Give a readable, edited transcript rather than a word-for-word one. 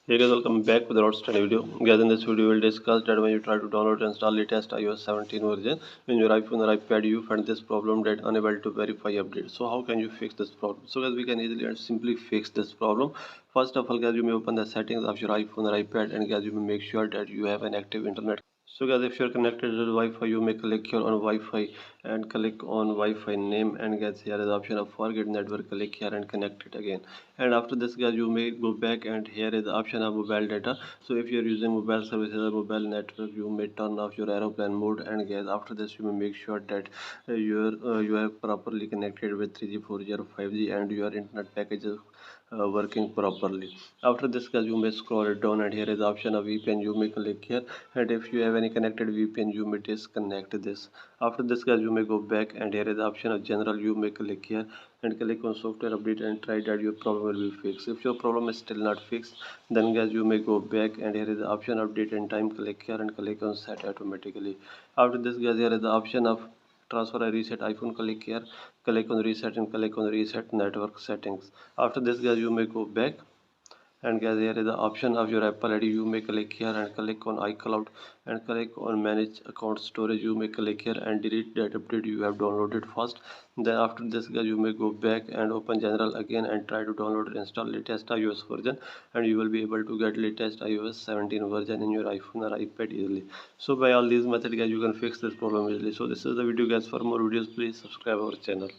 Hey guys, welcome back with another study video. Guys, in this video, we'll discuss that when you try to download and install latest iOS 17 version in your iPhone or iPad, you find this problem that unable to verify updates. So how can you fix this problem? So guys, we can easily and simply fix this problem. First of all, guys, you may open the settings of your iPhone or iPad, and guys, you may make sure that you have an active internet. So guys, if you're connected to the Wi-Fi, you may click here on Wi-Fi and click on Wi-Fi name, and guys, here is the option of forget network. Click here and connect it again. And after this, guys, you may go back, and here is the option of mobile data. So if you're using mobile services or mobile network, you may turn off your aeroplane mode, and guys, after this, you may make sure that you are properly connected with 3G, 4G, or 5G, and your internet package is working properly. After this, guys, you may scroll it down, and here is the option of VPN. You may click here, and if you have any connected VPN, you may disconnect this. After this, guys, you may go back, and here is the option of general. You may click here and click on software update and try that your problem will be fixed. If your problem is still not fixed, then guys, you may go back, and here is the option of date and time. Click here and click on set automatically. After this, guys, here is the option of transfer and reset iPhone. Click here, click on reset, and click on reset network settings. After this, guys, you may go back, and guys, here is the option of your Apple ID. You may click here and click on iCloud and click on manage account storage. You may click here and delete that update you have downloaded first. Then after this, guys, you may go back and open general again and try to download and install latest iOS version, and you will be able to get latest iOS 17 version in your iPhone or iPad easily. So by all these methods, guys, you can fix this problem easily. So this is the video, guys. For more videos, please subscribe our channel.